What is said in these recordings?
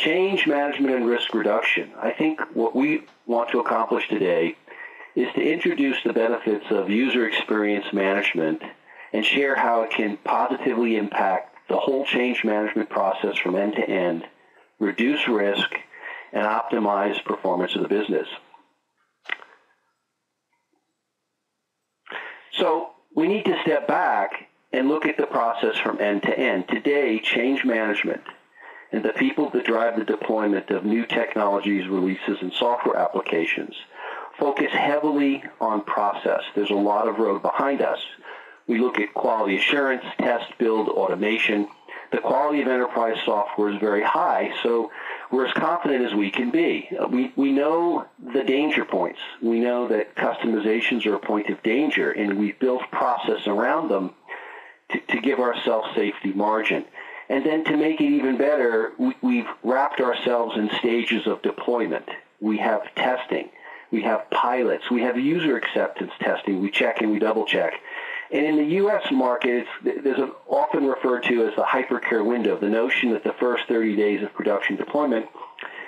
change management and risk reduction. I think what we want to accomplish today is to introduce the benefits of user experience management and share how it can positively impact the whole change management process from end to end, reduce risk, and optimize performance of the business. So we need to step back and look at the process from end to end. Today, change management and the people that drive the deployment of new technologies, releases, and software applications focus heavily on process. There's a lot of road behind us. We look at quality assurance, test, build, automation. The quality of enterprise software is very high, so we're as confident as we can be. We know the danger points. We know that customizations are a point of danger, and we've built process around them to give ourselves safety margin. And then to make it even better, we've wrapped ourselves in stages of deployment. We have testing. We have pilots. We have user acceptance testing. We check and we double check. And in the U.S. market, there's often referred to as the hypercare window, the notion that the first 30 days of production deployment,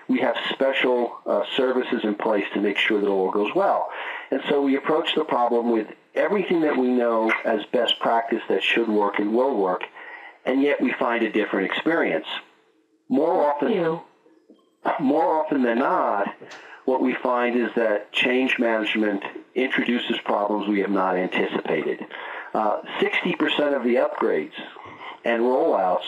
we have special services in place to make sure that all goes well. And so we approach the problem with everything that we know as best practice that should work and will work, and yet we find a different experience. More often than not, what we find is that change management introduces problems we have not anticipated. 60% of the upgrades and rollouts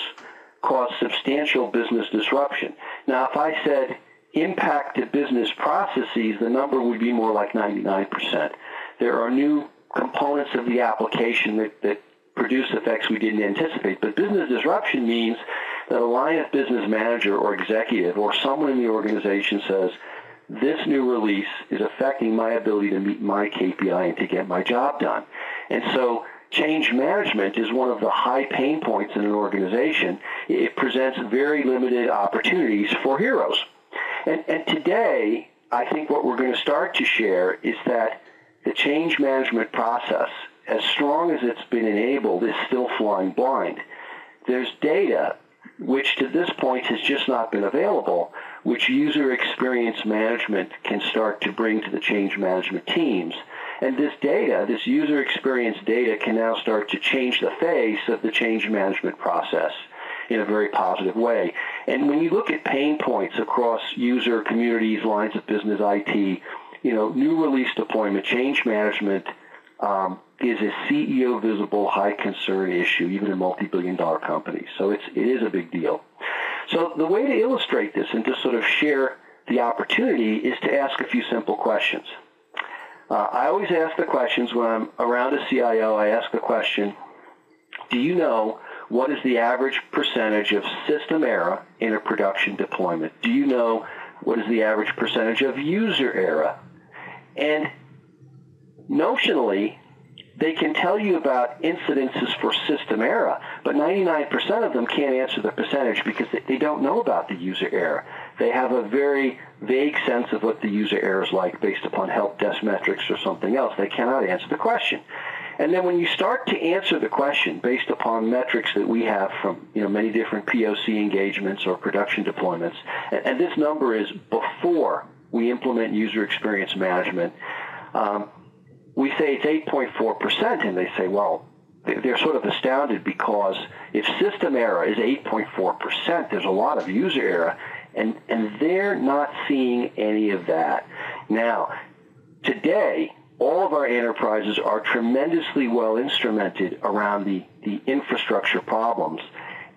cause substantial business disruption. Now, if I said impact to business processes, the number would be more like 99%. There are new components of the application that produce effects we didn't anticipate. But business disruption means that a line of business manager or executive or someone in the organization says, this new release is affecting my ability to meet my KPI and to get my job done. And so change management is one of the high pain points in an organization. It presents very limited opportunities for heroes. And today, I think what we're going to start to share is that the change management process, as strong as it's been enabled, is still flying blind. There's data which to this point has just not been available, which user experience management can start to bring to the change management teams. And this data, this user experience data, can now start to change the face of the change management process in a very positive way. And when you look at pain points across user communities, lines of business, IT, new release deployment, change management is a CEO visible high concern issue, even in multi-billion-dollar companies. So it is a big deal. So the way to illustrate this and to sort of share the opportunity is to ask a few simple questions. I always ask the questions when I'm around a CIO. I ask the question, do you know what is the average percentage of system error in a production deployment? Do you know what is the average percentage of user error? And notionally, they can tell you about incidences for system error, but 99% of them can't answer the percentage because they don't know about the user error. They have a very vague sense of what the user error is like based upon help desk metrics or something else. They cannot answer the question. And then when you start to answer the question based upon metrics that we have from many different POC engagements or production deployments, and this number is before we implement user experience management, we say it's 8.4%, and they say, well, they're sort of astounded because if system error is 8.4%, there's a lot of user error, and they're not seeing any of that. Now, today, all of our enterprises are tremendously well instrumented around the infrastructure problems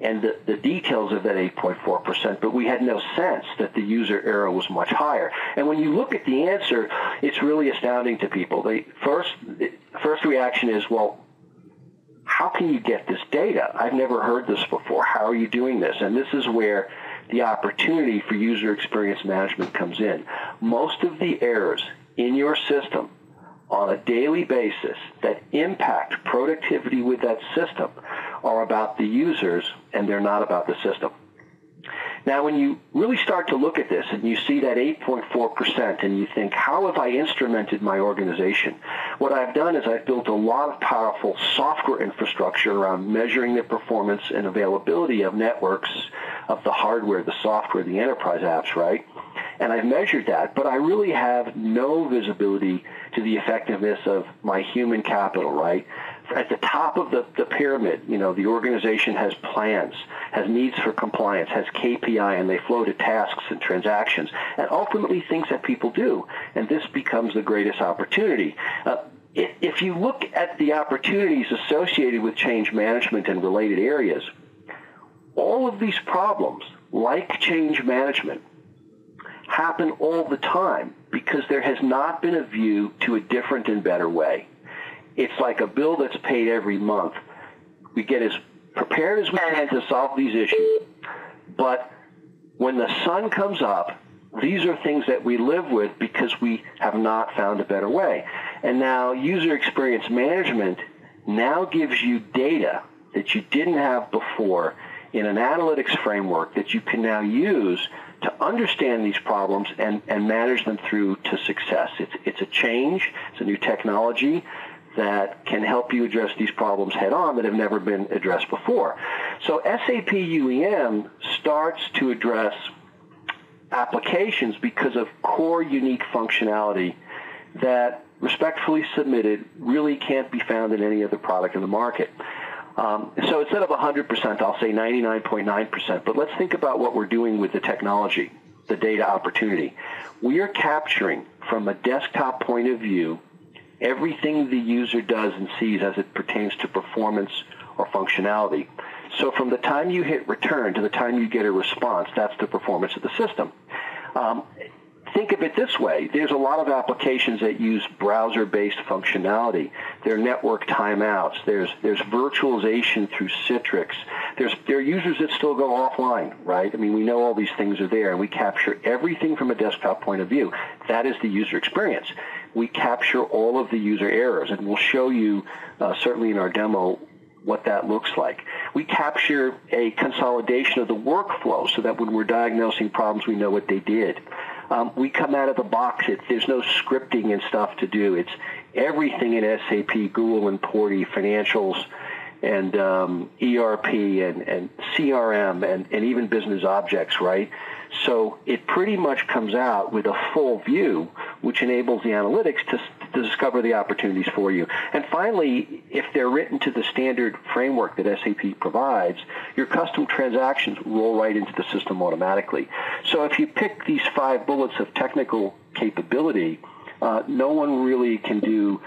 and the details of that 8.4%, but we had no sense that the user error was much higher. And when you look at the answer, it's really astounding to people. First reaction is, well, how can you get this data? I've never heard this before. How are you doing this? And this is where the opportunity for user experience management comes in. Most of the errors in your system on a daily basis that impact productivity with that system are about the users, and they're not about the system. Now, when you really start to look at this and you see that 8.4% and you think, how have I instrumented my organization? what I've done is I've built a lot of powerful software infrastructure around measuring the performance and availability of networks, of the hardware, the software, the enterprise apps, right? And I've measured that, but I really have no visibility to the effectiveness of my human capital, right? At the top of the pyramid, the organization has plans, has needs for compliance, has KPI, and they flow to tasks and transactions, and ultimately things that people do. And this becomes the greatest opportunity. If you look at the opportunities associated with change management and related areas, all of these problems, like change management, happen all the time because there has not been a view to a different and better way. It's like a bill that's paid every month. We get as prepared as we can to solve these issues, but when the sun comes up, these are things that we live with because we have not found a better way. And now user experience management now gives you data that you didn't have before in an analytics framework that you can now use to understand these problems and manage them through to success. It's a change, it's a new technology that can help you address these problems head on that have never been addressed before. So SAP UEM starts to address applications because of core unique functionality that, respectfully submitted, really can't be found in any other product in the market. So instead of 100%, I'll say 99.9%. But let's think about what we're doing with the technology, the data opportunity. We are capturing, from a desktop point of view, everything the user does and sees as it pertains to performance or functionality. So from the time you hit return to the time you get a response, that's the performance of the system. Think of it this way. There's a lot of applications that use browser-based functionality. There are network timeouts. There's virtualization through Citrix. There are users that still go offline, right? I mean, we know all these things are there, and we capture everything from a desktop point of view. That is the user experience. We capture all of the user errors, and we'll show you, certainly in our demo, what that looks like. We capture a consolidation of the workflow so that when we're diagnosing problems, we know what they did. We come out of the box. There's no scripting and stuff to do. It's everything in SAP, Google and Porty, financials, and ERP and CRM and even business objects, right? So it pretty much comes out with a full view, which enables the analytics to discover the opportunities for you. And finally, if they're written to the standard framework that SAP provides, your custom transactions roll right into the system automatically. So if you pick these 5 bullets of technical capability, no one really can do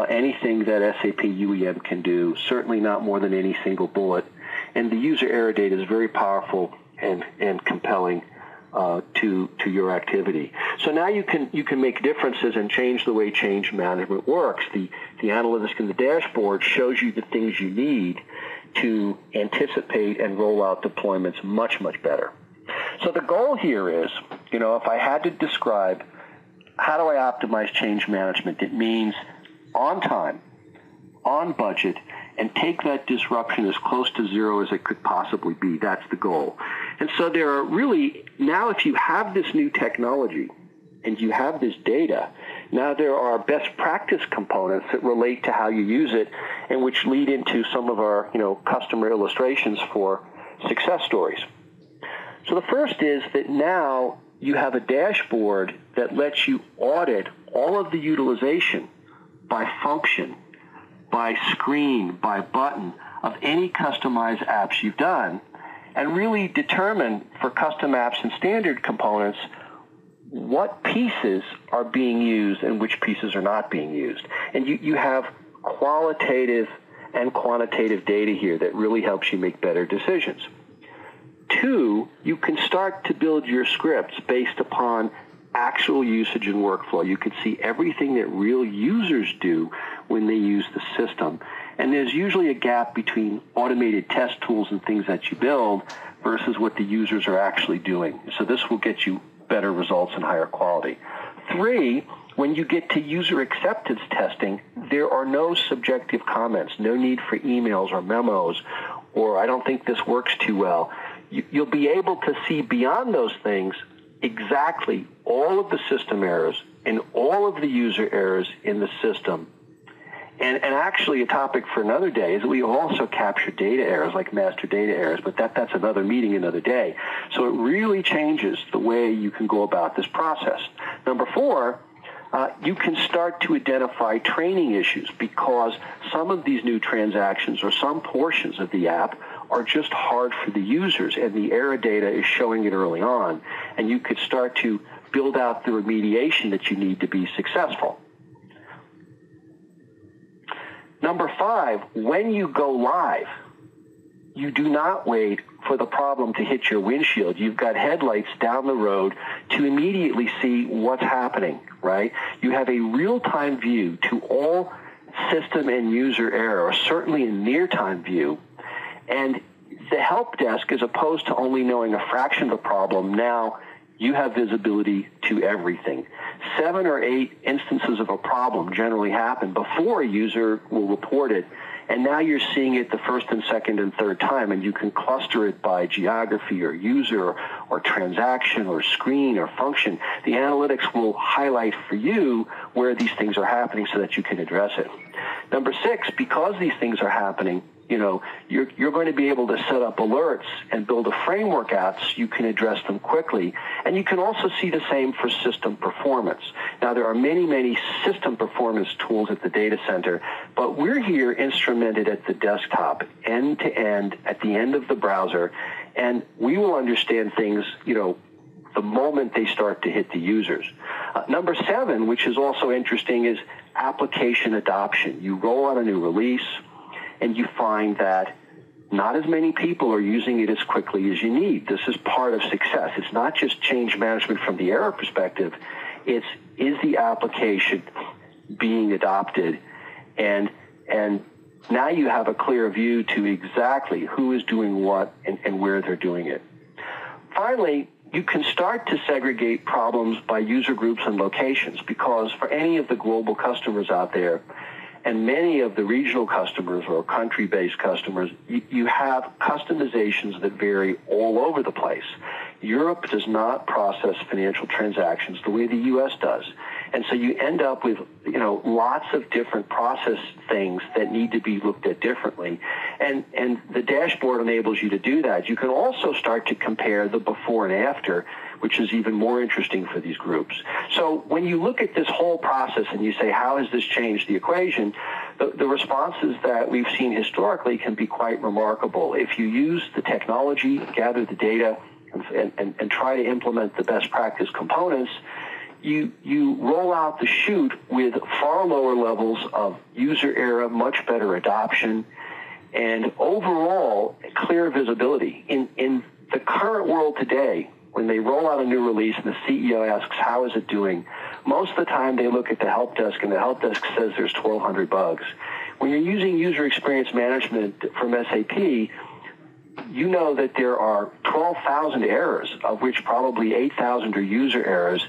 anything that SAP UEM can do, certainly not more than any single bullet. And the user error data is very powerful and compelling to your activity. So now you can make differences and change the way change management works. The analytics in the dashboard shows you the things you need to anticipate and roll out deployments much, much better. So the goal here is, if I had to describe how do I optimize change management, it means on time, on budget, and take that disruption as close to zero as it could possibly be. That's the goal. And so there are really, now if you have this new technology and you have this data, now there are best practice components that relate to how you use it and which lead into some of our, customer illustrations for success stories. So the first is that now you have a dashboard that lets you audit all of the utilization by function, by screen, by button of any customized apps you've done, and really determine for custom apps and standard components what pieces are being used and which pieces are not being used. And you have qualitative and quantitative data here that really helps you make better decisions. 2, you can start to build your scripts based upon actual usage and workflow. You can see everything that real users do when they use the system. And there's usually a gap between automated test tools and things that you build versus what the users are actually doing. So this will get you better results and higher quality. 3, when you get to user acceptance testing, there are no subjective comments, no need for emails or memos, or I don't think this works too well. You'll be able to see beyond those things exactly all of the system errors and all of the user errors in the system And actually a topic for another day is that we also capture data errors like master data errors, but that's another meeting another day. So it really changes the way you can go about this process. Number 4, you can start to identify training issues because some of these new transactions or some portions of the app are just hard for the users, and the error data is showing it early on. And you could start to build out the remediation that you need to be successful. Number 5, when you go live, you do not wait for the problem to hit your windshield. You've got headlights down the road to immediately see what's happening, right? You have a real-time view to all system and user error, or certainly a near-time view. And the help desk, as opposed to only knowing a fraction of the problem, now you have visibility to everything. 7 or 8 instances of a problem generally happen before a user will report it, and now you're seeing it the first and second and third time, and you can cluster it by geography or user or transaction or screen or function. The analytics will highlight for you where these things are happening so that you can address it. Number 6, because these things are happening, you're going to be able to set up alerts and build a framework out so you can address them quickly. And you can also see the same for system performance. Now, there are many, many system performance tools at the data center, but we're here instrumented at the desktop, end to end, at the end of the browser, and we will understand things, the moment they start to hit the users. Number 7, which is also interesting, is application adoption. You roll out a new release, and you find that not as many people are using it as quickly as you need. This is part of success. It's not just change management from the error perspective. Is the application being adopted? And now you have a clear view to exactly who is doing what and where they're doing it. Finally, you can start to segregate problems by user groups and locations, because for any of the global customers out there, and many of the regional customers or country-based customers, you have customizations that vary all over the place. Europe does not process financial transactions the way the U.S. does. And so you end up with, lots of different process things that need to be looked at differently. And the dashboard enables you to do that. You can also start to compare the before and after, which is even more interesting for these groups. So when you look at this whole process and you say, how has this changed the equation, the responses that we've seen historically can be quite remarkable. If you use the technology, gather the data, and try to implement the best practice components, you roll out the chute with far lower levels of user error, much better adoption, and overall clear visibility. In the current world today, when they roll out a new release and the CEO asks, how is it doing? Most of the time they look at the help desk and the help desk says there's 1,200 bugs. When you're using user experience management from SAP, you know that there are 12,000 errors, of which probably 8,000 are user errors,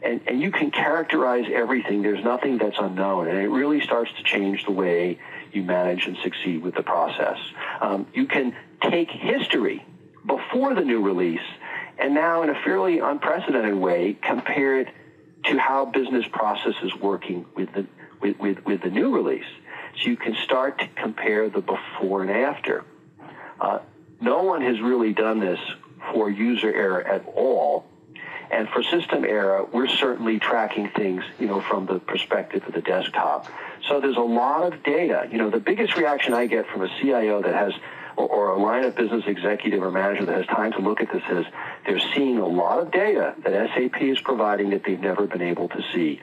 and you can characterize everything. There's nothing that's unknown, and it really starts to change the way you manage and succeed with the process. You can take history before the new release and now in a fairly unprecedented way compare it to how business process is working with the new release. So you can start to compare the before and after. No one has really done this for user error at all. And for system error, we're certainly tracking things, from the perspective of the desktop. So there's a lot of data. The biggest reaction I get from a CIO that has, or a line of business executive or manager that has time to look at this is they're seeing a lot of data that SAP is providing that they've never been able to see.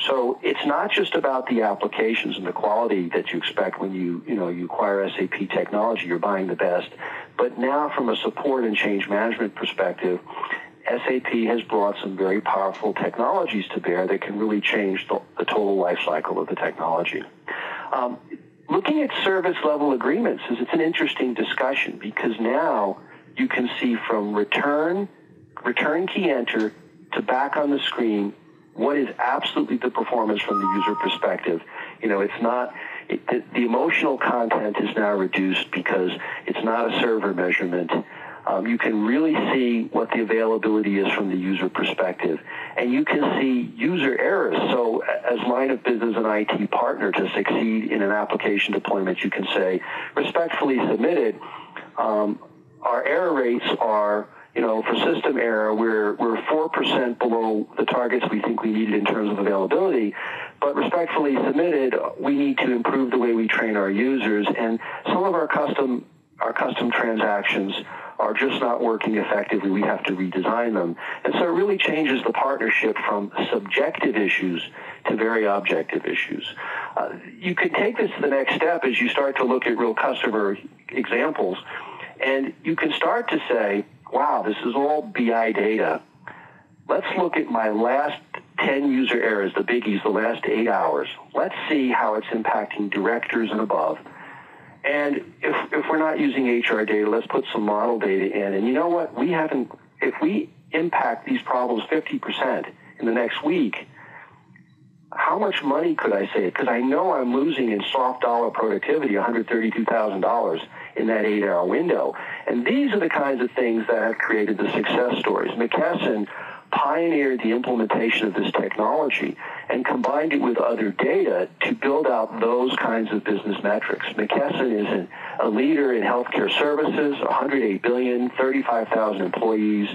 So it's not just about the applications and the quality that you expect when you acquire SAP technology, you're buying the best. But now from a support and change management perspective, SAP has brought some very powerful technologies to bear that can really change the total life cycle of the technology. Looking at service level agreements it's an interesting discussion, because now you can see from return key enter to back on the screen what is absolutely the performance from the user perspective. It's not, the emotional content is now reduced because it's not a server measurement. You can really see what the availability is from the user perspective. And you can see user errors. So as line of business and IT partner to succeed in an application deployment, you can say, respectfully submitted, our error rates are, for system error, we're 4% below the targets we think we needed in terms of availability. But respectfully submitted, we need to improve the way we train our users. And some of our custom transactions are just not working effectively. We have to redesign them. And so it really changes the partnership from subjective issues to very objective issues. You can take this to the next step as you start to look at real customer examples, and you can start to say, wow, this is all BI data. Let's look at my last 10 user errors, the biggies, the last 8 hours. Let's see how it's impacting directors and above. And if we're not using HR data, let's put some model data in. And you know what? If we impact these problems 50% in the next week, how much money could I save? Because I know I'm losing in soft dollar productivity $132,000 in that 8-hour window. And these are the kinds of things that have created the success stories. McKesson pioneered the implementation of this technology and combined it with other data to build out those kinds of business metrics. McKesson is a leader in healthcare services, $108 billion, 35,000 employees,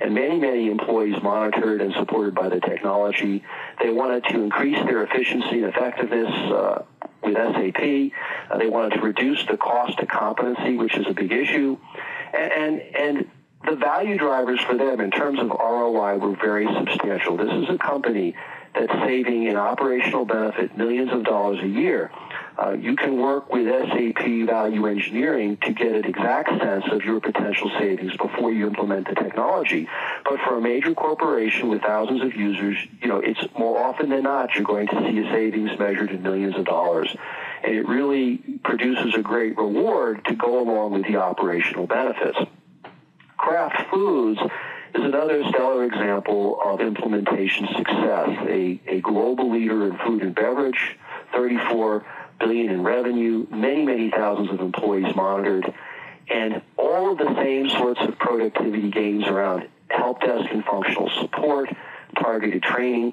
and many, many employees monitored and supported by the technology. They wanted to increase their efficiency and effectiveness with SAP. They wanted to reduce the cost to competency, which is a big issue. And the value drivers for them in terms of ROI were very substantial. This is a company that's saving in operational benefit millions of dollars a year. You can work with SAP value engineering to get an exact sense of your potential savings before you implement the technology. But for a major corporation with thousands of users, it's more often than not you're going to see a savings measured in millions of dollars. And it really produces a great reward to go along with the operational benefits. Kraft Foods is another stellar example of implementation success, a global leader in food and beverage, $34 billion in revenue, many, many thousands of employees monitored, and all of the same sorts of productivity gains around help desk and functional support, targeted training.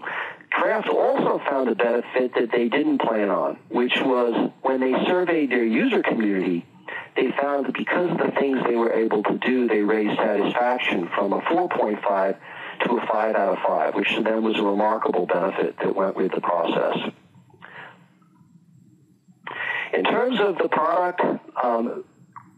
Kraft also found a benefit that they didn't plan on, which was when they surveyed their user community, they found that because of the things they were able to do, they raised satisfaction from a 4.5 to a 5 out of 5, which to them was a remarkable benefit that went with the process. In terms of the product,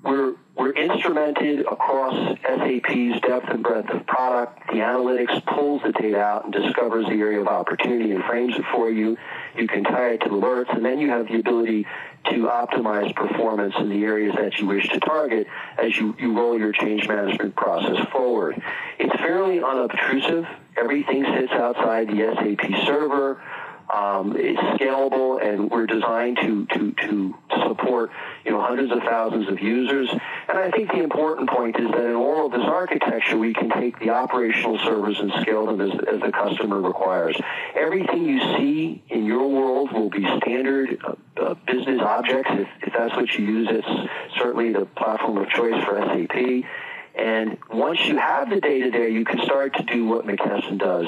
we're instrumented across SAP's depth and breadth of product. The analytics pulls the data out and discovers the area of opportunity and frames it for you. You can tie it to alerts, and then you have the ability to optimize performance in the areas that you wish to target as you roll your change management process forward. It's fairly unobtrusive. Everything sits outside the SAP server. It's scalable, and we're designed to support hundreds of thousands of users. And I think the important point is that in all of this architecture, we can take the operational servers and scale them as the customer requires. Everything you see in your world will be standard business objects. If that's what you use, it's certainly the platform of choice for SAP. And once you have the data there, you can start to do what McKesson does.